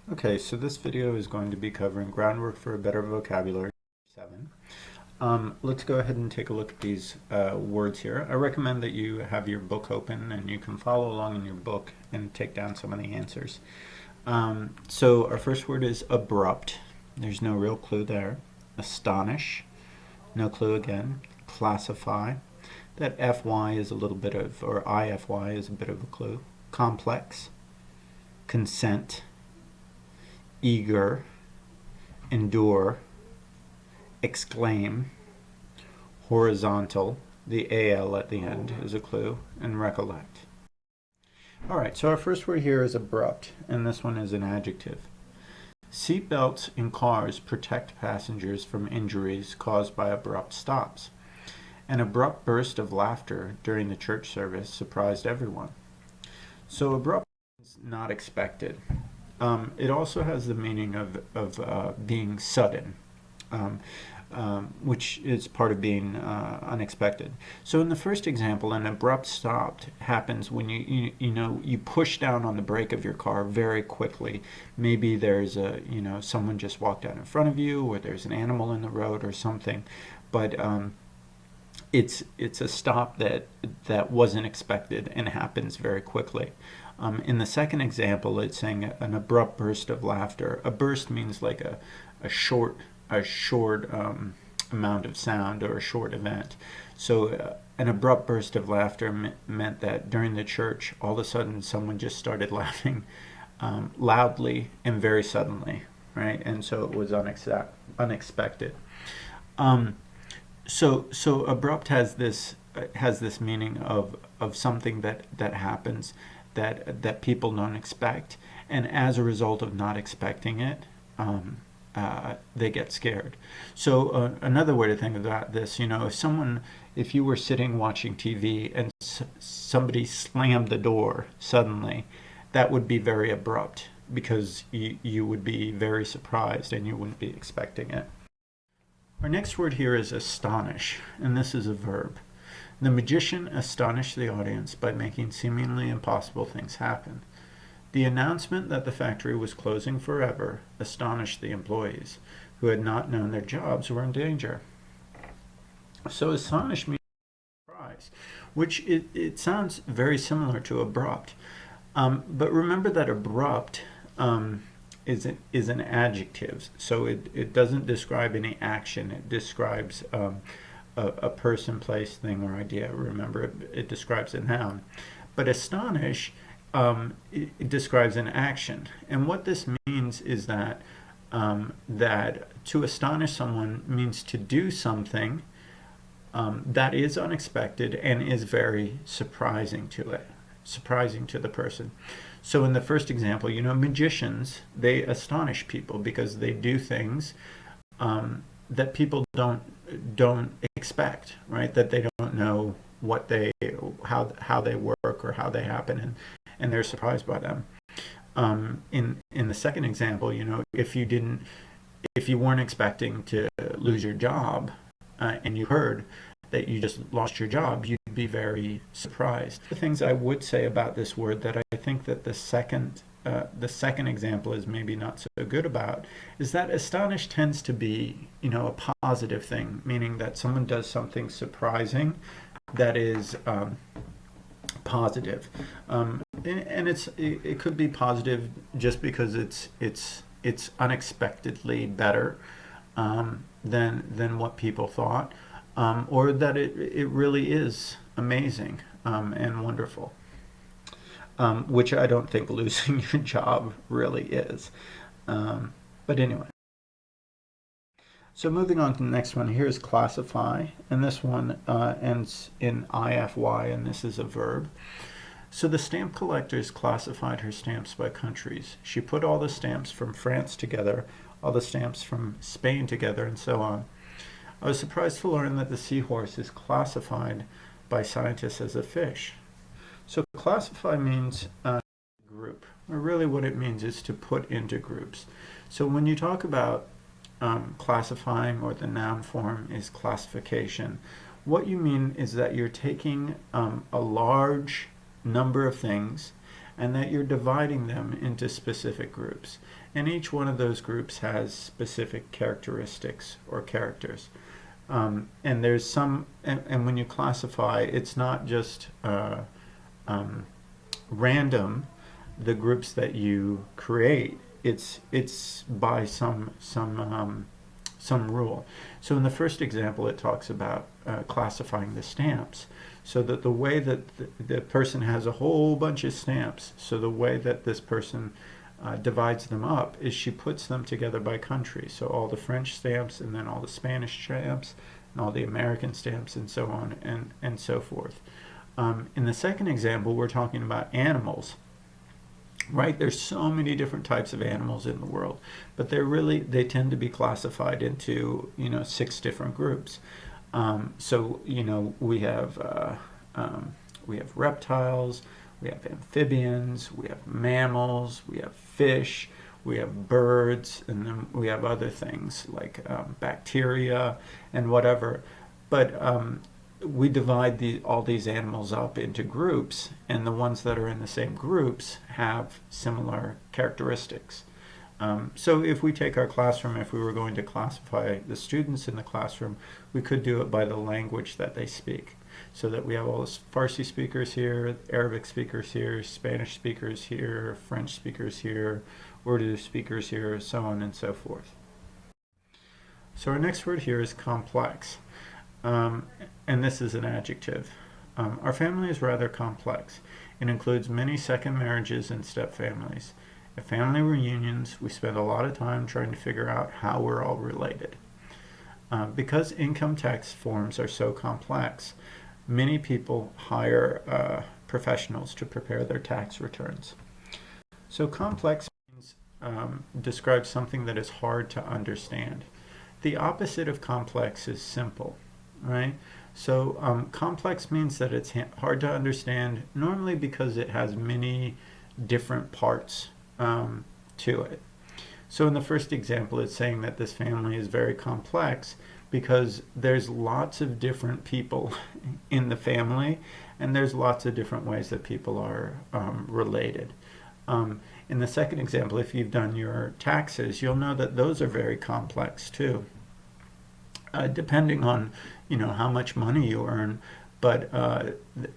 Okay, so this video is going to be covering Groundwork for a Better Vocabulary 7. Let's go ahead and take a look at these words here. I recommend that you have your book open and you can follow along in your book and take down some of the answers. So our first word is abrupt. There's no real clue there. Astonish. No clue again. Classify. That FY is a little bit of, or IFY is a bit of a clue. Complex. Consent. Eager, endure, exclaim, horizontal, the AL at the end is a clue, and recollect. All right, so our first word here is abrupt, and this one is an adjective. Seat belts in cars protect passengers from injuries caused by abrupt stops. An abrupt burst of laughter during the church service surprised everyone. So abrupt is not expected. It also has the meaning of being sudden, which is part of being unexpected. So in the first example, an abrupt stop happens when you push down on the brake of your car very quickly. Maybe there's someone just walked out in front of you, or there's an animal in the road or something, but it's a stop that wasn't expected and happens very quickly. In the second example, it's saying an abrupt burst of laughter. A burst means like a short amount of sound or a short event. So an abrupt burst of laughter meant that during the church, all of a sudden someone just started laughing loudly and very suddenly, right? And so it was unexpected. So abrupt has this meaning of something that happens that people don't expect, and as a result of not expecting it, they get scared. So another way to think about this, if you were sitting watching TV and somebody slammed the door suddenly, that would be very abrupt because you would be very surprised and you wouldn't be expecting it. Our next word here is astonish, and this is a verb. The magician astonished the audience by making seemingly impossible things happen. The announcement that the factory was closing forever astonished the employees, who had not known their jobs were in danger. So astonish means surprise, which it sounds very similar to abrupt. But remember that abrupt is an adjective, so it doesn't describe any action. It describes a person, place, thing, or idea. Remember, it describes a noun. But astonish, it describes an action. And what this means is that to astonish someone means to do something that is unexpected and is very surprising to the person. So in the first example, magicians, they astonish people because they do things that people don't expect, right? That they don't know how they work or how they happen, and they're surprised by them. In the second example, if you weren't expecting to lose your job and you heard that you just lost your job, you'd be very surprised. The things I would say about this word that I think that the second example is maybe not so good about is that astonish tends to be a positive thing, meaning that someone does something surprising that is positive, and it could be positive just because it's unexpectedly better than what people thought, or that it really is amazing and wonderful. Which I don't think losing your job really is. But anyway. So moving on to the next one, here's classify, and this one ends in IFY, and this is a verb. So the stamp collectors classified her stamps by countries. She put all the stamps from France together, all the stamps from Spain together, and so on. I was surprised to learn that the seahorse is classified by scientists as a fish. So classify means group, or really what it means is to put into groups. So when you talk about classifying, or the noun form is classification, what you mean is that you're taking a large number of things and that you're dividing them into specific groups. And each one of those groups has specific characteristics or characters. And there's some, and when you classify, it's not just random, the groups that you create. It's by some rule. So in the first example, it talks about classifying the stamps, so that the way that the person has a whole bunch of stamps, so the way that this person divides them up is she puts them together by country. So all the French stamps, and then all the Spanish stamps, and all the American stamps, and so on and so forth. In the second example, we're talking about animals. Right, there's so many different types of animals in the world, but they tend to be classified into 6 different groups. So we have reptiles, we have amphibians, we have mammals, we have fish, we have birds, and then we have other things like bacteria and whatever. But we divide all these animals up into groups, and the ones that are in the same groups have similar characteristics. So if we take our classroom, if we were going to classify the students in the classroom, we could do it by the language that they speak. So that we have all the Farsi speakers here, Arabic speakers here, Spanish speakers here, French speakers here, Urdu speakers here, so on and so forth. So our next word here is complex. And this is an adjective. Our family is rather complex. It includes many second marriages and step families. At family reunions, we spend a lot of time trying to figure out how we're all related. Because income tax forms are so complex, many people hire professionals to prepare their tax returns. So complex means describes something that is hard to understand. The opposite of complex is simple. Right? So complex means that it's hard to understand, normally because it has many different parts to it. So in the first example, it's saying that this family is very complex because there's lots of different people in the family, and there's lots of different ways that people are related. In the second example, if you've done your taxes, you'll know that those are very complex too. Depending on how much money you earn, but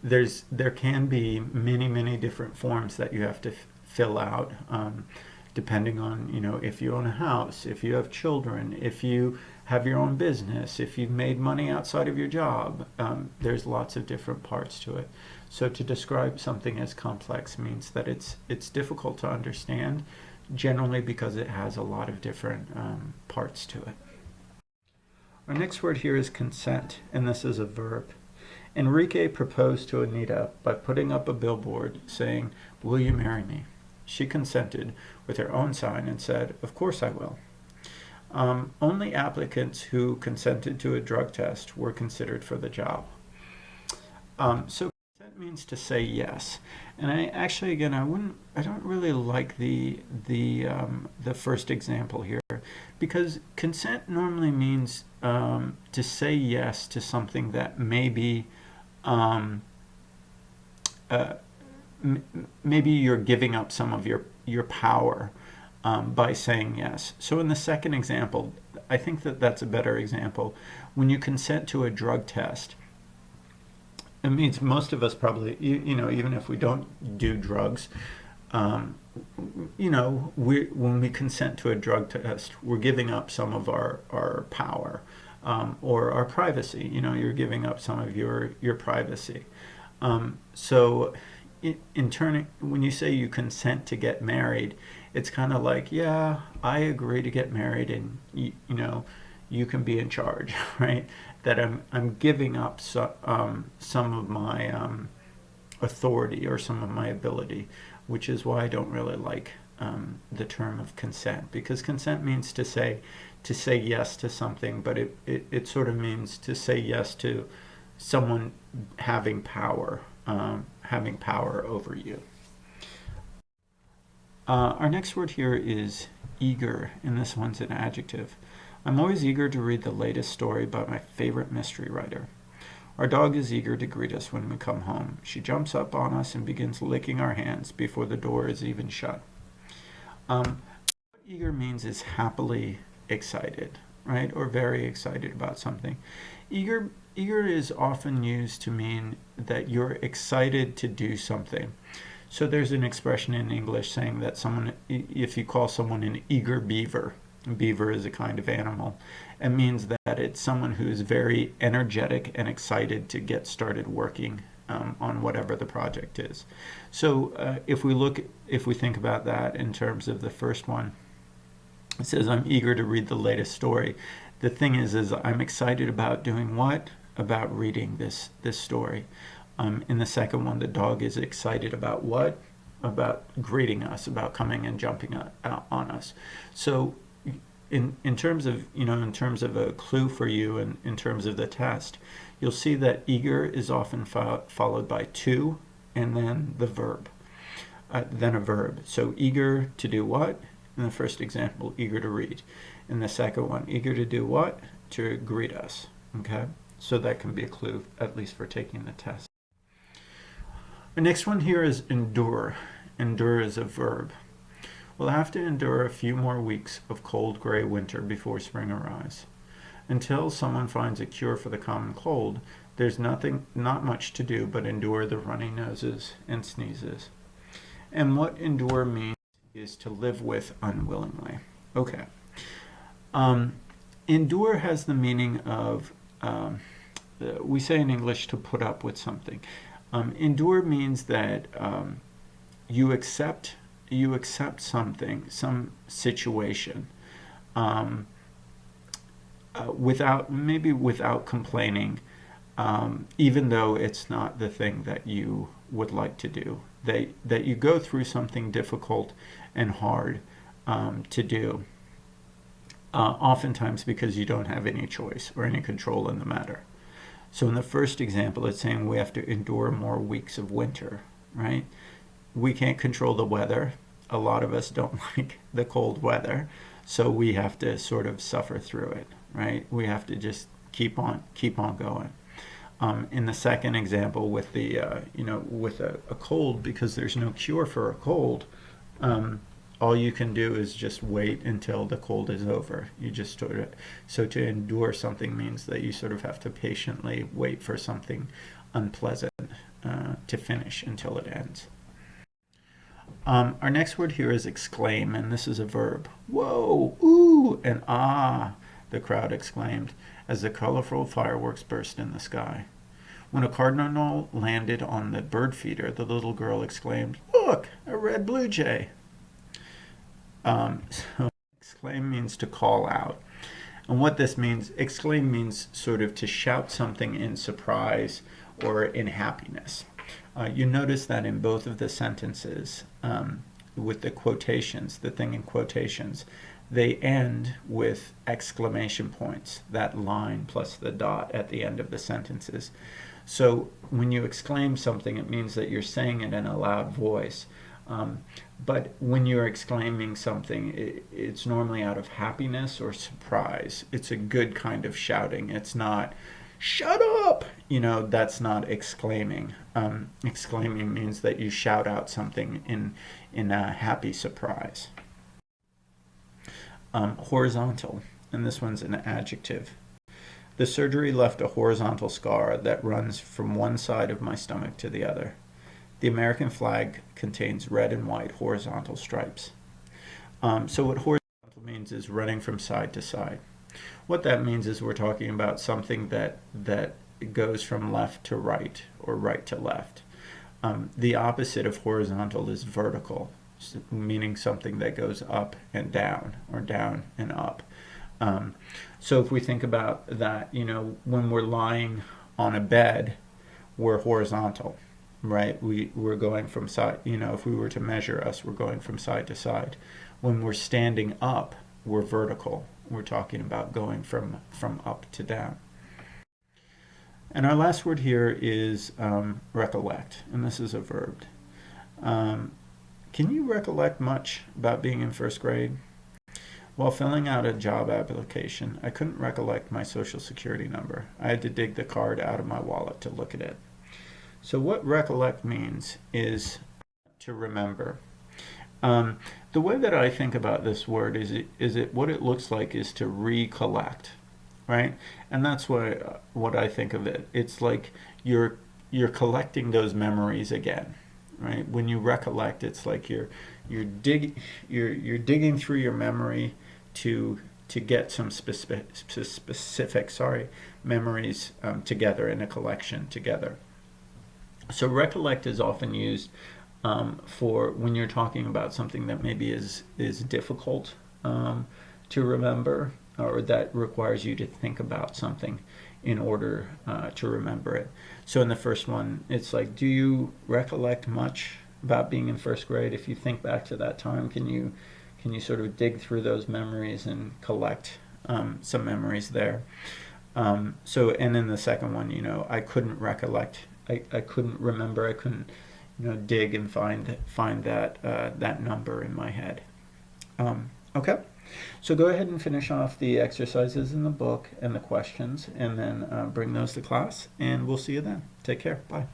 there can be many different forms that you have to fill out, depending on if you own a house, if you have children, if you have your own business, if you've made money outside of your job. There's lots of different parts to it. So to describe something as complex means that it's difficult to understand, generally because it has a lot of different parts to it. Our next word here is consent, and this is a verb. Enrique proposed to Anita by putting up a billboard saying, "Will you marry me?" She consented with her own sign and said, "Of course I will." Only applicants who consented to a drug test were considered for the job. So consent means to say yes. And I don't really like the first example here, because consent normally means to say yes to something that maybe maybe you're giving up some of your power by saying yes. So in the second example, I think that's a better example. When you consent to a drug test, it means most of us probably, even if we don't do drugs, when we consent to a drug test, we're giving up some of our power or our privacy. You're giving up some of your privacy. So in turn, when you say you consent to get married, it's kind of like, yeah, I agree to get married, and you can be in charge, right? That I'm giving up some of my authority or some of my ability, which is why I don't really like the term of consent, because consent means to say yes to something, but it sort of means to say yes to someone having power over you. Our next word here is eager, and this one's an adjective. I'm always eager to read the latest story by my favorite mystery writer. Our dog is eager to greet us when we come home. She jumps up on us and begins licking our hands before the door is even shut. What eager means is happily excited, right? Or very excited about something. Eager is often used to mean that you're excited to do something. So there's an expression in English saying that if you call someone an eager beaver is a kind of animal, it means that it's someone who is very energetic and excited to get started working on whatever the project is. So if we think about that in terms of the first one, it says, I'm eager to read the latest story. The thing is I'm excited about doing what? About reading this story. In the second one, the dog is excited about what? About greeting us, about coming and jumping on us. So in terms of a clue for you and in terms of the test, you'll see that eager is often followed by to and then the verb, then a verb. So eager to do what? In the first example, eager to read. In the second one, eager to do what? To greet us. Okay? So that can be a clue, at least for taking the test. The next one here is endure. Endure is a verb. We'll have to endure a few more weeks of cold gray winter before spring arrives. Until someone finds a cure for the common cold, there's not much to do but endure the runny noses and sneezes. And what endure means is to live with unwillingly. Okay. Endure has the meaning of, we say in English, to put up with something. Endure means that you accept something, some situation, without complaining, even though it's not the thing that you would like to do. That you go through something difficult and hard to do, oftentimes because you don't have any choice or any control in the matter. So in the first example, it's saying we have to endure more weeks of winter, right? We can't control the weather. A lot of us don't like the cold weather, so we have to sort of suffer through it, right? We have to just keep on going. In the second example, with with a cold, because there's no cure for a cold, all you can do is just wait until the cold is over. So to endure something means that you sort of have to patiently wait for something unpleasant to finish until it ends. Our next word here is exclaim, and this is a verb. Whoa, ooh, and ah, the crowd exclaimed as the colorful fireworks burst in the sky. When a cardinal landed on the bird feeder, the little girl exclaimed, "Look, a red blue jay." So exclaim means to call out. And what this means, exclaim means sort of to shout something in surprise or in happiness. You notice that in both of the sentences, with the quotations, the thing in quotations, they end with exclamation points, that line plus the dot at the end of the sentences. So when you exclaim something, it means that you're saying it in a loud voice. But when you're exclaiming something, it's normally out of happiness or surprise. It's a good kind of shouting. It's not, "Shut up!" That's not exclaiming. Exclaiming means that you shout out something in a happy surprise. Horizontal, and this one's an adjective. The surgery left a horizontal scar that runs from one side of my stomach to the other. The American flag contains red and white horizontal stripes. So what horizontal means is running from side to side. What that means is we're talking about something that goes from left to right or right to left. The opposite of horizontal is vertical, meaning something that goes up and down or down and up. So if we think about that, when we're lying on a bed, we're horizontal, right? We're going from side, if we were to measure us, we're going from side to side. When we're standing up, we're vertical. We're talking about going from up to down. And our last word here is recollect, and this is a verb. Can you recollect much about being in first grade? While filling out a job application, I couldn't recollect my social security number. I had to dig the card out of my wallet to look at it. So what recollect means is to remember. The way that I think about this word is it what it looks like is to recollect, right? And that's what I think of it. It's like you're collecting those memories again, right? When you recollect, it's like you're digging through your memory to get some specific memories together in a collection together. So recollect is often used for when you're talking about something that maybe is difficult to remember, or that requires you to think about something in order to remember it. So in the first one, it's like, do you recollect much about being in first grade? If you think back to that time, can you sort of dig through those memories and collect some memories there? So, and in the second one, I couldn't recollect. I couldn't remember. I couldn't, dig and find that number in my head. Okay. So go ahead and finish off the exercises in the book and the questions, and then bring those to class, and we'll see you then. Take care. Bye.